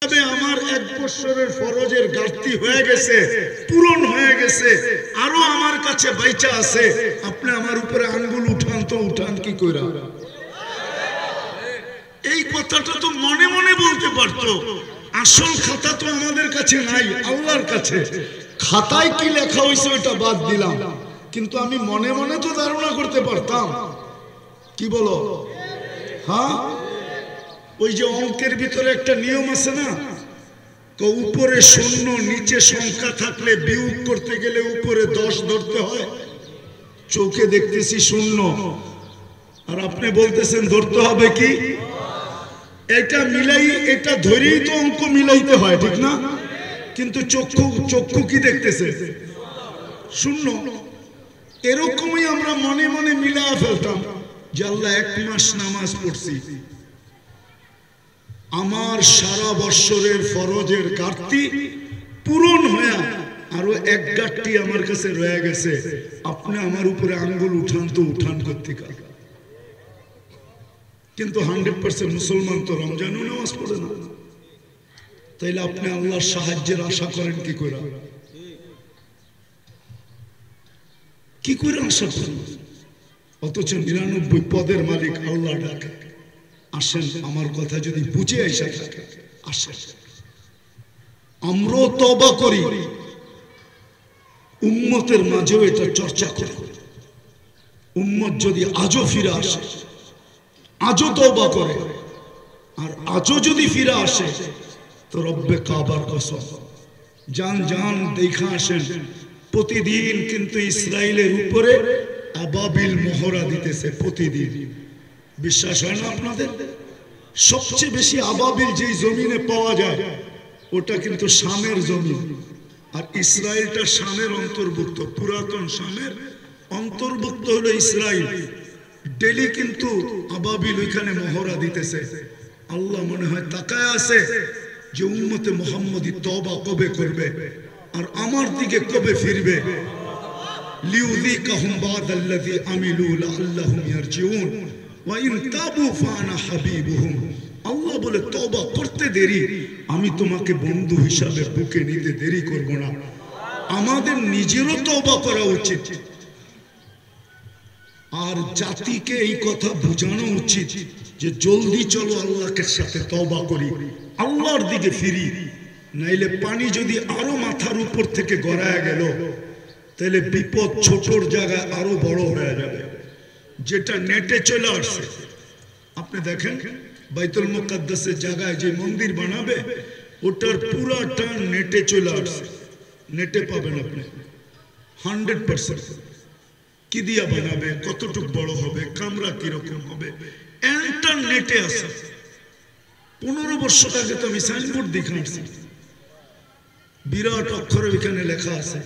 আমার এক বছরের ফরজের ঘাটতি হয়ে গেছে, পূরণ হয়ে গেছে, আরো আমার কাছে বাইচা আছে। আপনি আমার উপরে আঙ্গুল উঠান তো উঠান কি কইরা? এই কথাটা তো মনে মনে বলতে পারতো। আসল খাতা তো আমাদের কাছে নাই, আল্লাহর কাছে। খাতায় কি লেখা হয়েছে ওটা বাদ দিলাম, কিন্তু আমি মনে মনে তো ধারণা করতে পারতাম। কি বলো? হ্যাঁ, ওই যে অঙ্কের ভিতরে একটা নিয়ম আছে না, উপরে শূন্য নিচে সংখ্যা থাকলে বিয়োগ করতে গেলে উপরে 10 ধরতে হয়। চোখে দেখতেছি শূন্য, আর আপনি বলতেছেন ধরতে হবে কি? এটা মিলাই, এটা ধরেই তো অঙ্ক মিলাইতে হয়, ঠিক না? কিন্তু চক্ষু কি দেখতেছে? শূন্য। এরকমই আমরা মনে মনে মিলা ফেলতাম যে আল্লাহ 1 মাস নামাজ পড়ছি, আমার সারা বৎসরের ফরজের ঘাটতি পূরণ হয়ে আরো এক ঘাটতি আমার কাছে রয়ে গেছে। আপনি আমার উপরে আঙ্গুল উঠান তো উঠান করতে কার? কিন্তু 100% মুসলমান তো রমজানও নামাজ পড়ে না। তাইলে আপনি আল্লাহর সাহায্যের আশা করেন কি করে? কি করে আশা করেন? অথচ 99 পদের মালিক আল্লাহ ডাকে, আসেন আমার কথা যদি বুঝে এসে থাকে আসেন, আমরাও তওবা করি, উম্মতের মাঝেও এটা চর্চা করি। উম্মত যদি আজও ফিরে আসে, আজও তওবা করে, আর আজও যদি ফিরে আসে, তো রব্বে কাবার কসম, জান জান দেখা আসেন। প্রতিদিন কিন্তু ইসরায়েলের উপরে আবাবিল মহড়া দিতেছে প্রতিদিন। বিশ্বাস হয় না আপনাদের? সবচেয়ে বেশি আবাবিল যেই জমিনে পাওয়া যায় ওটা কিন্তু শামের জমিন, আর ইসরায়েলটা শামের অন্তর্ভুক্ত, পুরাতন শামের অন্তর্ভুক্ত হলো ইসরায়েল। ডেলি কিন্তু আবাবিল ওইখানে মহড়া দিতেছে। আল্লাহ মনে হয় তাকায় আছে যে উম্মতে মুহাম্মদী তওবা কবে করবে আর আমার দিকে কবে ফিরবে। লিউযিকাহুম বা'দাল্লাযী আমিলু লাআল্লাহুম ইয়ারজিউন ওয়া ইন তাবু ফানা হাবিবুহুম। আল্লাহ বলে তওবা করতে দেরি, আমি তোমাকে বন্ধু হিসাবে বুকে নিতে দেরি করব না। আমাদের নিজেরও তওবা করা উচিত, আর জাতিকে এই কথা বোঝানো উচিত যে জলদি চলো আল্লাহকে সাথে তওবা করি, আল্লাহর দিকে ফিরি। নাইলে পানি যদি আরো মাথার উপর থেকে গড়ায় গেল, তাহলে বিপদ ছোটর জায়গায় আরো বড় হয়ে যাবে। যেটা নেটে চলে আসছে, আপনি দেখেন বাইতুল মুকাদ্দাসের জায়গায় যে মন্দির বানাবে ওটার পুরাটা নেটে চলে আসছে। নেটে পাবেন আপনি 100%। কি দিয়া বানাবে, কতটুক বড় হবে, কামরা কিরকম হবে, নেটে আছে। 15 বছর আগে তো আমি সাইনবোর্ড দেখাচ্ছি, বিরাট অক্ষরে এখানে লেখা আছে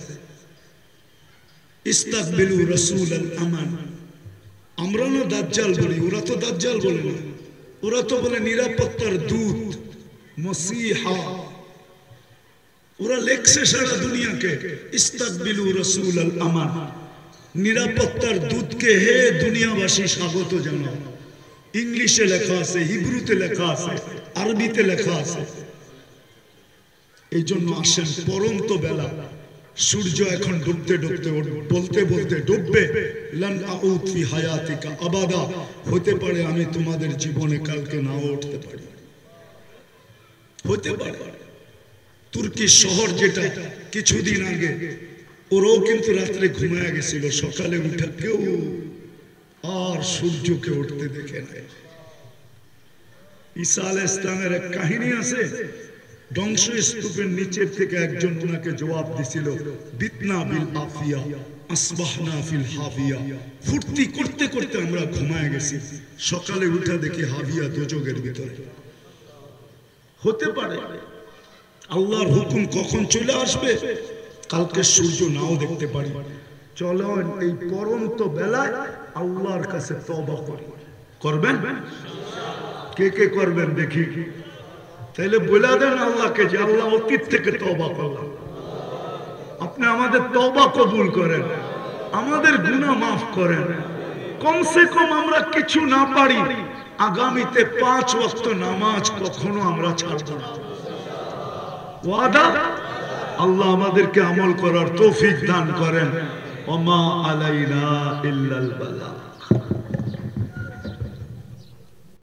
ইস্তাকবিলু রাসূলাল আমান। আমরা না দাজ্জাল বলি, ওরা তো দাজ্জাল বলে না, ওরা তো বলে নিরাপত্তার দূত মসিহা। ওরা লেখছে সারা দুনিয়াকে ইস্তাকবিলু রাসূলাল আমান, নিরাপত্তার দূতকে হে দুনিয়াবাসী স্বাগত জানাও। ইংলিশে লেখা আছে, হিব্রুতে লেখা আছে, আরবিতে লেখা আছে। এই জন্য আসেন, পরন্ত বেলা, সূর্য এখন ডুবতে ডুবতে বলতে বলতে ডুববে। লান আউদ ফি হায়াতিকা আবাদা, হতে পারে আমি তোমাদের জীবনে কালকে নাও উঠতে পারি, হতে পারে। তুর্কি শহর যেটা কিছুদিন আগে, ওরাও কিন্তু রাত্রে ঘুমায় গেছিল, সকালে উঠে কেউ আর সূর্যকে উঠতে দেখে নাই। ঈসা আলাইহিস সালামের এক কাহিনী আছে, ধ্বংসস্তূপের নিচের থেকে একজন ওনাকে জবাব দিছিল, বিতনা বিল আফিয়া আসবাহনা ফিল হাবিয়া। ফুর্তি করতে করতে আমরা ঘুমায় গেছি, সকালে উঠে দেখি হাবিয়া দোজখের ভিতরে। হতে পারে আল্লাহর হুকুম কখন চলে আসবে, কালকে সূর্য নাও দেখতে পারি। চলো এই পরন্ত বেলায় আল্লাহর কাছে তওবা করি। করবেন? কে কে করবেন দেখি? তাইলে বলে দেন আল্লাহকে যে আল্লাহ অতীত থেকে তওবা করলাম, আপনি আমাদের তওবা কবুল করেন, আমাদের গুনাহ মাফ করেন। কমসে কম আমরা কিছু না পারি, আগামীতে 5 ওয়াক্ত নামাজ কখনো আমরা ছাড়ব না। ওয়াদা। আল্লাহ আমাদেরকে আমল করার তৌফিক দান করেন। ওমা আলাইনা ইল্লাল বালাগ।